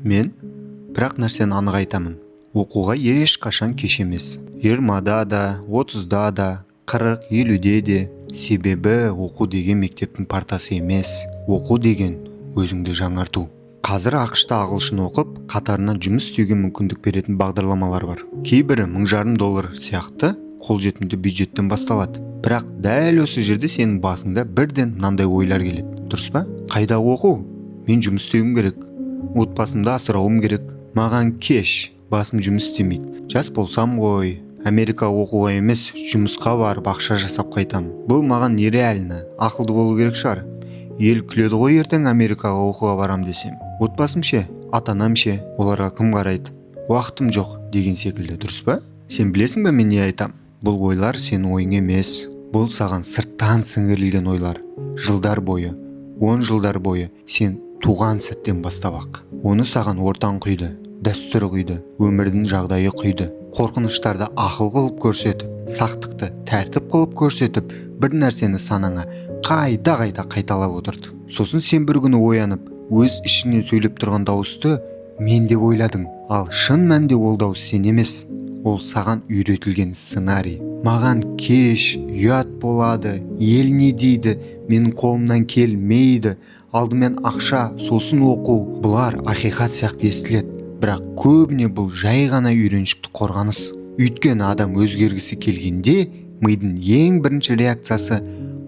Мен бірақ нәрсені анық айтамын. Оқуға ешқашан кеш емес. 20-да да, 30-да да, 40-50-де де. Себебі оқу деген мектептің партасы емес. Оқу деген өзіңді жаңарту. Қазір ақш-та ағылшын оқып, қатарынан жұмыс істеуге мүмкіндік беретін бағдарламалар бар. Кейбірі $1,500 сияқты қолжетімді бюджеттен басталады. Бірақ дәл осы жерде сенің басында бірден мынандай ойлар келеді. Дұрыс па? Қайда оқу? Мен жұмыс істеуім керек. Отбасымды асырауым керек. Маған кеш, басым жұмыс істемейді. Жас болсам ғой, Америка оқуға емес, жұмысқа барып ақша жасап қайтам. Бұл маған нереально, ақылды болу керек шығар. Ел күледі ғой ертең Америкаға оқуға барам десем. Отбасым ше, ата-анам ше, оларға кім қарайды? Уақытым жоқ деген секілді, дұрыс па? Сен білесің бе мен не айтам? Бұл ойлар сенің ойың емес. Бұл саған сырттан сіңірілген ойлар. Жылдар бойы, 10 жылдар бойы сен туған сәттен бастап ақ. Оны саған ортаң құйды, дәстүр құйды, өмірдің жағдайы құйды. Қорқыныштарды ақыл қылып көрсетіп, сақтықты тәртіп қылып көрсетіп, бір нәрсені санаңа қайта қайталап отырды. Сосын сен бір күні оянып, өз ішіңнен сөйлеп тұрған дауысты мен деп ойладың. Ал шын мәнінде ол дауыс сен емес. Ол саған үйретілген сценарий. Маған кеш, ұят болады, ел не дейді, менің қолымнан келмейді, алдымен ақша, сосын оқу. Бұлар ақиқат сияқты естіледі. Бірақ көбіне бұл жай ғана үйреншікті қорғаныс. Өйткені адам өзгергісі келгенде мидың ең бірінші реакциясы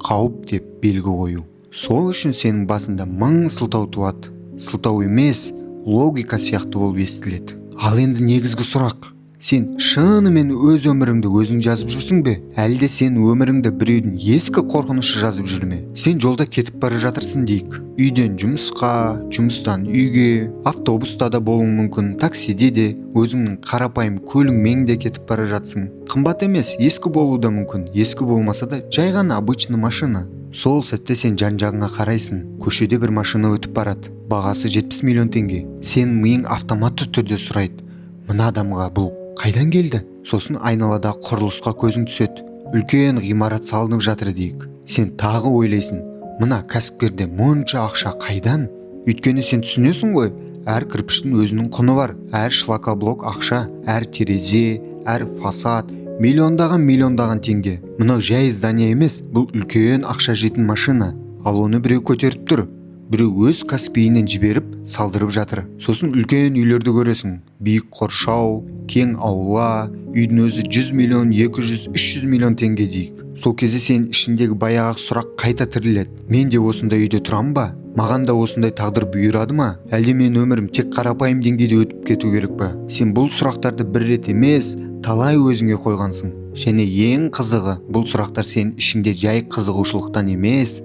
қауіп деп белгі қою. Сол үшін сенің басында 1000 сылтау туады. Сылтау емес, логика сияқты болып естіледі. Ал енді негізгі сұрақ: сен шынымен өз өміріңді өзің жазып жүрсің бе? Әлде сен өміріңді біреудің ескі қорқынышы жазып жүр ме? Сен жолда кетіп бара жатырсың дейік. Үйден жұмысқа, жұмыстан үйге, автобуста да болуың мүмкін, таксиде де, өзіңнің қарапайым көлігіңмен де кетіп бара жатсың. Қымбат емес, ескі болуы да мүмкін. Ескі болмаса да жай ғана обычный машина. Сол сәтте сен жан-жағыңа қарайсың. Көшеде бір машина өтіп барады. Бағасы 70 миллион теңге. Сен миың автоматты түрде сұрайды: мына адамға бұл қайдан келді? Сосын айналада құрылысқа көзің түседі. Үлкен ғимарат салынып жатыр дейік. Сен тағы ойлайсың: мына кәсіпкерде мұнша ақша қайдан? Өйткені сен түсінесің ғой, әр кірпіштің өзінің құны бар. Әр шлакоблок ақша, әр терезе, әр фасад миллиондаған теңге. Мынау жай здание емес, бұл үлкен ақша жейтін машина. Ал оны біреу көтеріп тұр. Біреу өз каспиінен жіберіп салдырып жатыр. Сосын үлкен үйлерді көресің. Биік қоршау, кең аула, үйдің өзі 100 миллион, 200, 300 миллион теңге дейік. Сол кезде сен ішіндегі баяғы сұрақ қайта тіріледі: мен де осындай үйде тұрам ба? Маған да осындай тағдыр бұйырады ма? Әлде мен өмірім тек қарапайым деңгейде өтіп кету керек па? Сен бұл сұрақтарды бір рет емес, талай өзіңе қойғансың. Және ең қызығы, бұл сұрақтар сен ішінде жай қызығушылықтан емес,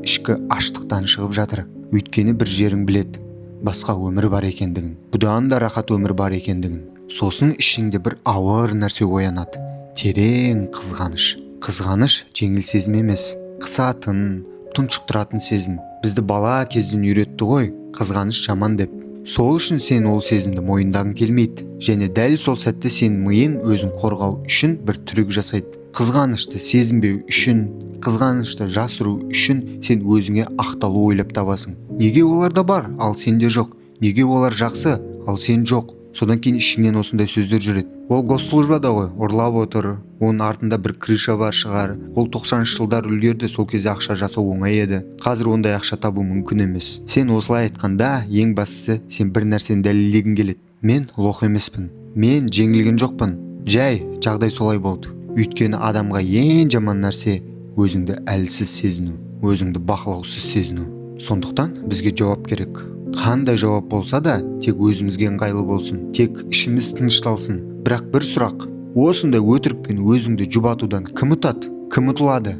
ішкі аштықтан шығып жатыр. Өйткені бір жерің біледі, басқа өмір бар екендігін, бұдан да рахат өмір бар екендігін. Сосын ішіңде бір ауыр нәрсе оянады: терең қызғаныш. Қызғаныш жеңіл сезім емес, қысатын, тұншықтыратын сезім. Бізді бала кезден үйретті ғой, қызғаныш жаман деп. Сол үшін сен ол сезімді мойындағың келмейді. Және дәл сол сәтте сен миың өзін қорғау үшін бір трюк жасайды. Қызғанышты сезінбеу үшін, қызғанышты жасыру үшін сен өзіңе ақталу ойлап табасың. Неге оларда бар, ал сенде жоқ? Неге олар жақсы, ал сен жоқ? Содан кейін ішіңнен осындай сөздер жүреді: ол госслужбада ғой, ұрлап отыр, оның артында бір крыша бар шығар, ол 90-шы жылдар үлгерді, сол кезде ақша жасау оңай еді, қазір ондай ақша табу мүмкін емес. Сен осылай айтқанда, ең бастысы сен бір нәрсені дәлелдегің келеді: мен лох емеспін, мен жеңілген жоқпын, жай жағдай солай болды. Өйткені адамға ең жаман нәрсе өзіңді әлсіз сезіну, өзіңді бақылаусыз сезіну. Сондықтан бізге жауап керек. Қандай жауап болса да, тек өзімізге ыңғайлы болсын, тек ішіміз тынышталсын. Бірақ бір сұрақ: осындай өтірікпен өзіңді жұбатудан кім ұтады, кім ұтылады?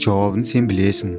Жауабын сен білесің,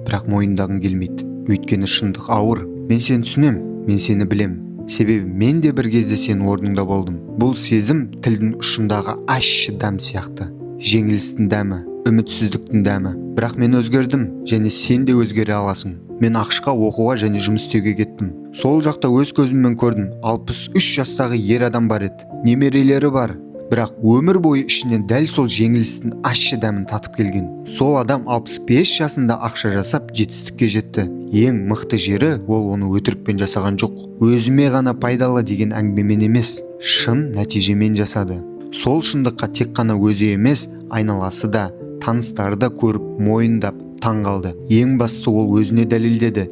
бірақ мойындағың келмейді. Өйткені шындық ауыр. Мен сені түсінем, мен сені білем. Себебі мен де бір кезде сен орныңда болдым. Бұл сезім тілдің ұшындағы ащы дәм сияқты. Жеңілістің дәмі, үмітсіздіктің дәмі. Бірақ мен өзгердім, және сен де өзгере аласың. Мен ақшқа оқуға және жұмыс істеуге кеттім. Сол жақта өз көзіммен көрдім. 63 жастағы ер адам бар еді. Немерелері бар. бірақ өмір бойы ішінен дәл сол жеңілістің ащы дәмін татып келген. Сол адам 65 жасында ақша жасап жетістікке жетті. Ең мықты жері ол оны өтірікпен жасаған жоқ. Өзіме ғана пайдалы деген әңгімемен емес, шын нәтижемен жасады. Сол шындыққа тек қана өзі емес, айналасы да, таныстары да көріп, мойындап, таңғалды. Ең бастысы ол өзіне дәлелдеді.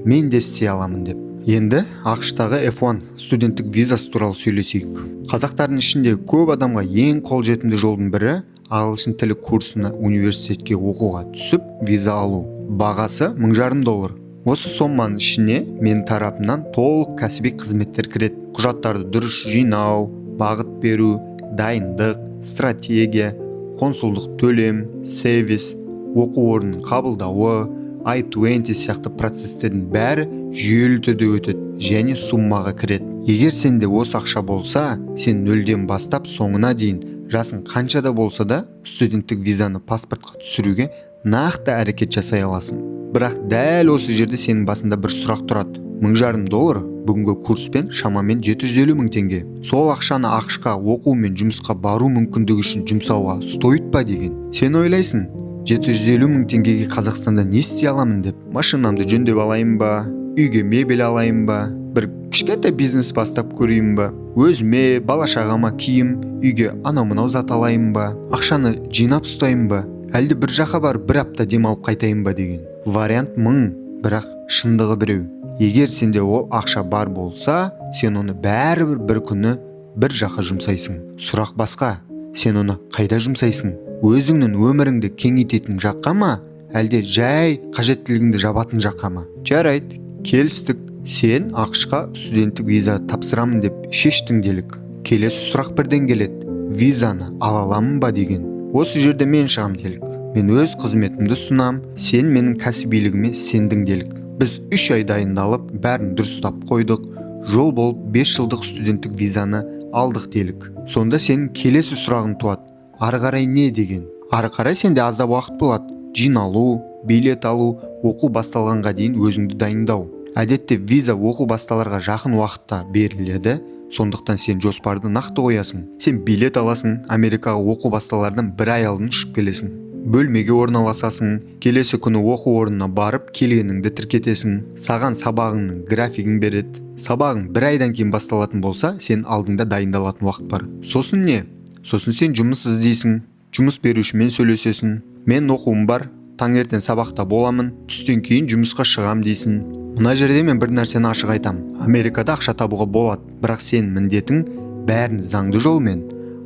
Мен де істей аламын деп. Енді ақш-тағы F1 студенттік визасы туралы сөйлесейік. Қазақтардың ішінде көп адамға ең қолжетімді жолдың бірі ағылшын тілі курсына университетке оқуға түсіп виза алу. Бағасы $1,500. Осы соманың ішіне мен тарапымнан толық кәсіби қызметтер кіреді. Құжаттарды дұрыс жинау, бағыт беру, дайындық, стратегия, консулдық төлем, сервис, оқу орнының қабылдауы, I-20 сияқты процестердің бәрі жүйелі түрде өтеді және суммаға кіреді. Егер сенде осы ақша болса, сен нөлден бастап соңына дейін жасың қаншада болса да студенттік визаны паспортқа түсіруге нақты әрекет жасай аласың. Бірақ дәл осы жерде сенің басында бір сұрақ тұрады. $1,500 бүгінгі курспен шамамен 750 000 теңге. Сол ақшаны ақшқа оқу мен жұмысқа бару мүмкіндігі үшін жұмсауға стоит па деген. Сен ойлайсың, 750 000 теңгеге Қазақстанда не істей аламын деп? Машинамды жөндеп алайын ба? Үйге мебель алайын ба? Бір кішкентай бизнес бастап көрейін ба? Өзіме, бала-шағама киім, үйге анау-мынау зат алайын ба? Ақшаны жинап ұстайын ба? Әлде бір жаққа барып бір апта демалып қайтайын ба деген. Вариант 1000, бірақ шындығы біреу. Егер сенде ол ақша бар болса, сен оны бәрібір бір күні бір жаққа жұмсайсың. Сұрақ басқа, сен оны қайда жұмсайсың? Өзіңнің өміріңді кеңейтетін жаққа ма, әлде жай қажеттілігіңді жабатын жаққа ма? Жарайды, келістік. Сен ақшқа студенттік виза тапсырамын деп шештің делік. Келесі сұрақ бірден келеді. Визаны ала аламын ба деген. Осы жерде мен шығам делік. Мен өз қызметімді сұнам, сен менің кәсібилігіме сендің делік. Біз 3 ай дайындалып, бәрін дұрыстап қойдық. Жол болып 5 жылдық студенттік визаны алдық делік. Сонда сенің келесі сұрағың туады. Ары қарай не деген? Ары қарай сенде аздап уақыт болады. Жиналу, билет алу, оқу басталғанға дейін өзіңді дайындау. Әдетте виза оқу басталарға жақын уақытта беріледі. Сондықтан сен жоспарды нақты қоясың. Сен билет аласың, Америкаға оқу басталардан 1 ай алдын ұшып келесің. Бөлмеге орналасасың, келесі күні оқу орнына барып келгеніңді тіркетесің. Саған сабағыңның графигін береді. Сабағың 1 айдан кейін басталатын болса, сен алдыңда дайындалатын уақыт бар. Сосын не? Сосын сен жұмыс іздейсің, жұмыс берушімен сөйлесесің. Мен оқуым бар, таңертең сабақта боламын, түстен кейін жұмысқа шығам дейсің. Мына жерде мен бір нәрсені ашық айтам. Америкада ақша табуға болады, бірақ сен міндетің бәрін заңды жолмен,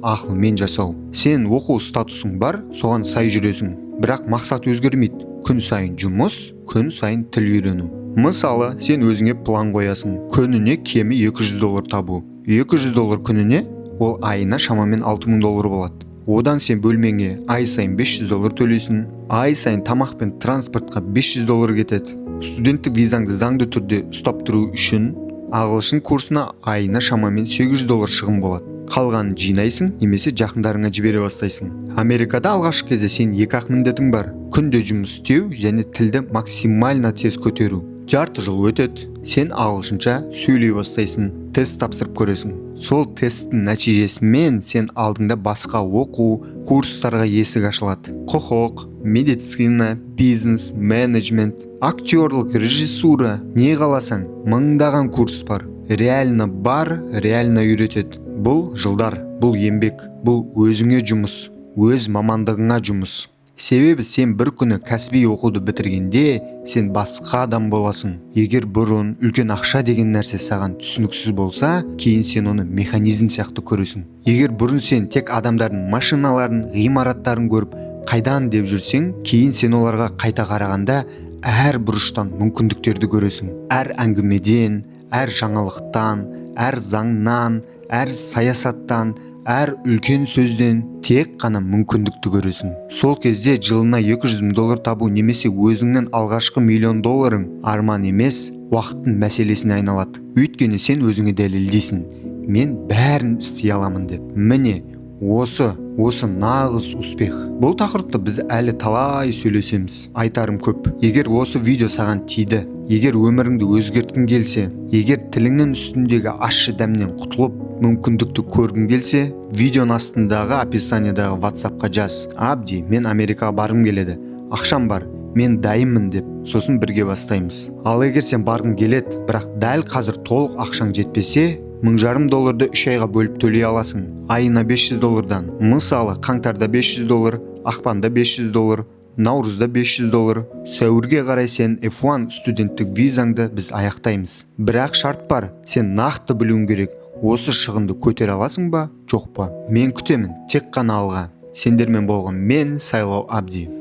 ақылмен жасау. Сен оқу статусың бар, соған сай жүресің. Бірақ мақсат өзгермейді. Күн сайын жұмыс, күн сайын тіл үйрену. Мысалы, сен өзіңе план қоясың. Күніне кемі $200 табу. $200 күніне, ол айына шамамен $6,000 болады. Одан сен бөлмеңе ай сайын $500 төлейсің. Ай сайын тамақ пен транспортқа $500 кетеді. Студенттік визаңды заңды түрде ұстап тұру үшін ағылшын курсына айына шамамен $800 шығын болады. Қалғанын жинайсың, немесе жақындарыңа жібере бастайсың. Америкада алғашқы кезде сен 2 міндетің бар. Күнде жұмыс істеу және тілді максимально тез көтеру. Жарты жыл өтеді, сен ағылшынша сөйлей бастайсың, тест тапсырып көресің. Сол тесттің нәтижесімен сен алдыңда басқа оқу, курстарға есік ашылады. Құқық, медицина, бизнес, менеджмент, актерлік, режиссура, не қаласаң, мыңдаған курс бар. Реально үйретеді. Бұл жылдар, бұл еңбек, бұл өзіңе жұмыс, өз мамандығыңа жұмыс. Себебі сен бір күні кәсіби оқуды бітіргенде сен басқа адам боласың. Егер бұрын үлкен ақша деген нәрсе саған түсініксіз болса, кейін сен оны механизм сияқты көресің. Егер бұрын сен тек адамдардың машиналарын, ғимараттарын көріп, қайдан деп жүрсең, кейін сен оларға қайта қарағанда әр бұрыштан мүмкіндіктерді көресің. Әр әңгімеден, әр жаңалықтан, әр заңнан, әр саясаттан, әр үлкен сөзден тек қана мүмкіндікті көресің. Сол кезде жылына $200,000 табу немесе өзіңнің алғашқы $1,000,000 арман емес, уақыттың мәселесіне айналады. Өйткені сен өзіңе дәлелдейсің. Мен бәрін істей аламын деп. Міне, осы нағыз успех. Бұл тақырыпта біз әлі талай сөйлесеміз. Айтарым көп. Егер осы видео саған тиді, егер өміріңді өзгерткің келсе, егер тіліңнің үстіндегі ащы дәмнен құтылып, мүмкіндікті көргің келсе, видеоның астындағы описаниедағы WhatsAppқа жаз. Абди, мен Америкаға барғым келеді. Ақшам бар, мен дайынмын деп, сосын бірге бастаймыз. Ал егер сен барғың келеді, бірақ дәл қазір толық ақшаң жетпесе, $1,500 3 айға бөліп төлей аласың. Айына $500. Мысалы, қаңтарда $500, ақпанда $500, наурызда $500, сәуірге қарай сен F1 студенттік визаңды біз аяқтаймыз. Бірақ шарт бар, сен нақты білуің керек. Осы шығынды көтере аласың ба, жоқ па? Мен күтемін, тек қана алға. Сендермен болған мен Сайлау Абди.